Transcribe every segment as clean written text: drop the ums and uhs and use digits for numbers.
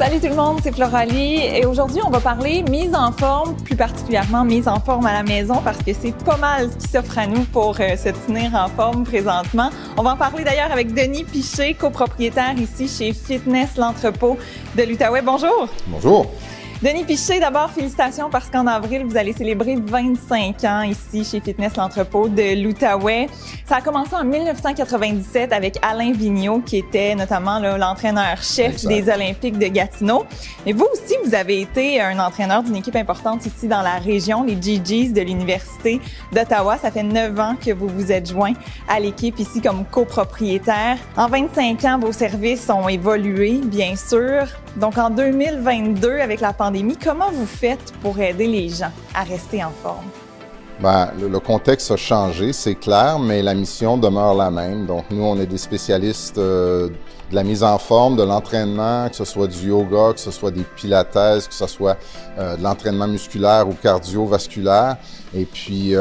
Salut tout le monde, c'est Floralie et aujourd'hui on va parler mise en forme, plus particulièrement mise en forme à la maison parce que c'est pas mal ce qui s'offre à nous pour se tenir en forme présentement. On va en parler d'ailleurs avec Denis Piché, copropriétaire ici chez Fitness l'Entrepôt de l'Outaouais. Bonjour! Bonjour! Denis Piché, d'abord, félicitations parce qu'en avril, vous allez célébrer 25 ans ici chez Fitness l'Entrepôt de l'Outaouais. Ça a commencé en 1997 avec Alain Vigneault, qui était notamment l'entraîneur-chef des Olympiques de Gatineau. Mais vous aussi, vous avez été un entraîneur d'une équipe importante ici dans la région, les GGs de l'Université d'Ottawa. Ça fait 9 ans que vous vous êtes joint à l'équipe ici comme copropriétaire. En 25 ans, vos services ont évolué, bien sûr. Donc, en 2022, avec la pandémie, comment vous faites pour aider les gens à rester en forme? Bien, le contexte a changé, c'est clair, mais la mission demeure la même. Donc, nous, on est des spécialistes de la mise en forme, de l'entraînement, que ce soit du yoga, que ce soit des pilates, que ce soit de l'entraînement musculaire ou cardiovasculaire. Et puis,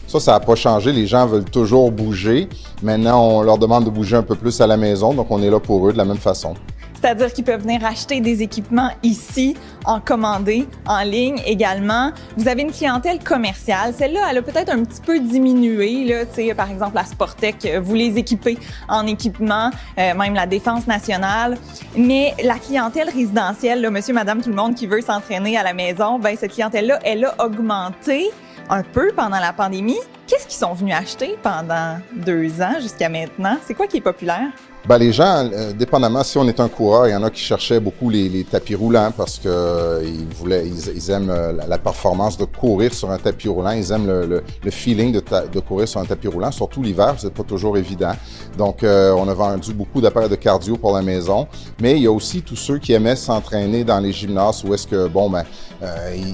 ça n'a pas changé. Les gens veulent toujours bouger. Maintenant, on leur demande de bouger un peu plus à la maison, donc on est là pour eux de la même façon. C'est-à-dire qu'ils peuvent venir acheter des équipements ici, en commander, en ligne également. Vous avez une clientèle commerciale. Celle-là, elle a peut-être un petit peu diminué. Là, par exemple, la Sportec, vous les équipez en équipement, même la Défense nationale. Mais la clientèle résidentielle, là, monsieur, madame, tout le monde qui veut s'entraîner à la maison, ben cette clientèle-là, elle a augmenté un peu pendant la pandémie. Qu'est-ce qu'ils sont venus acheter pendant 2 ans jusqu'à maintenant? C'est quoi qui est populaire? Ben, les gens, dépendamment, si on est un coureur, il y en a qui cherchaient beaucoup les tapis roulants parce que ils aiment la performance de courir sur un tapis roulant. Ils aiment le feeling de courir sur un tapis roulant, surtout l'hiver, c'est pas toujours évident. Donc, on a vendu beaucoup d'appareils de cardio pour la maison. Mais il y a aussi tous ceux qui aimaient s'entraîner dans les gymnases où est-ce que,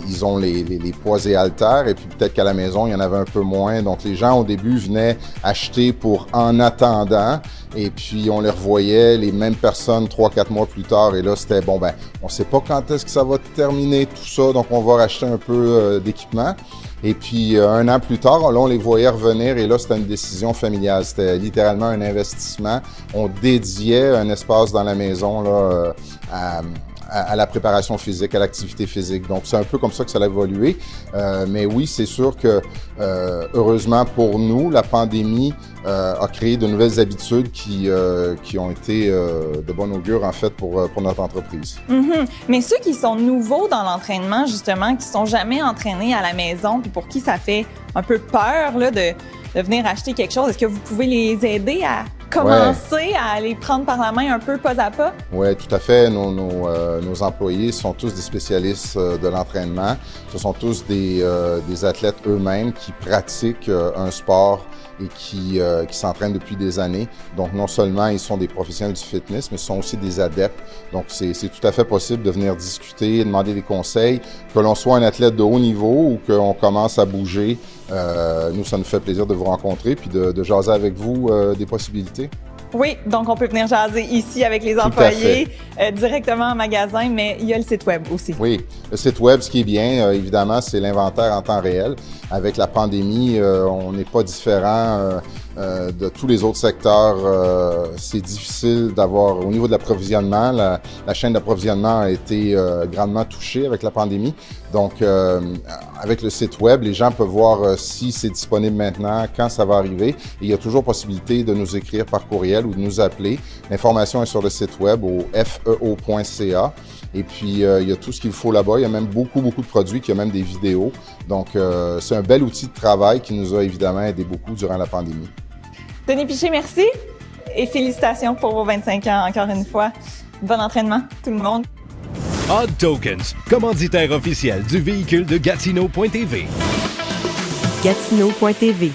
ils ont les poids et haltères et puis peut-être qu'à la maison, il y en avait un peu moins. Donc, les gens, au début, venaient acheter pour en attendant. Et puis, on les revoyait, les mêmes personnes 3-4 mois plus tard. Et là, c'était, on ne sait pas quand est-ce que ça va terminer tout ça, donc on va racheter un peu d'équipement. Et puis, 1 an plus tard, là, on les voyait revenir et là, c'était une décision familiale. C'était littéralement un investissement. On dédiait un espace dans la maison là, à la préparation physique, à l'activité physique. Donc, c'est un peu comme ça que ça a évolué. Mais oui, c'est sûr que, heureusement pour nous, la pandémie a créé de nouvelles habitudes qui ont été de bon augure, en fait, pour notre entreprise. Mm-hmm. Mais ceux qui sont nouveaux dans l'entraînement, justement, qui ne sont jamais entraînés à la maison, puis pour qui ça fait un peu peur là, de venir acheter quelque chose, est-ce que vous pouvez les aider à commencer à les prendre par la main un peu pas à pas? Oui, tout à fait. Nos employés sont tous des spécialistes de l'entraînement. Ce sont tous des athlètes eux-mêmes qui pratiquent un sport et qui s'entraînent depuis des années. Donc, non seulement ils sont des professionnels du fitness, mais ils sont aussi des adeptes. Donc, c'est tout à fait possible de venir discuter, demander des conseils, que l'on soit un athlète de haut niveau ou qu'on commence à bouger. Nous, ça nous fait plaisir de vous rencontrer puis de jaser avec vous des possibilités. Oui, donc on peut venir jaser ici avec les employés directement en magasin, mais il y a le site web aussi. Oui, le site web, ce qui est bien, évidemment, c'est l'inventaire en temps réel. Avec la pandémie, on n'est pas différent de tous les autres secteurs. C'est difficile d'avoir, au niveau de l'approvisionnement, la chaîne d'approvisionnement a été grandement touchée avec la pandémie. Donc, avec le site web, les gens peuvent voir si c'est disponible maintenant, quand ça va arriver. Et il y a toujours possibilité de nous écrire par courriel ou de nous appeler. L'information est sur le site web au feo.ca. Et puis, il y a tout ce qu'il faut là-bas. Il y a même beaucoup de produits, il y a même des vidéos. Donc, c'est un bel outil de travail qui nous a évidemment aidé beaucoup durant la pandémie. Denis Piché, merci et félicitations pour vos 25 ans encore une fois. Bon entraînement, tout le monde. Odd Tokens, commanditaire officiel du véhicule de Gatineau.tv. Gatineau.tv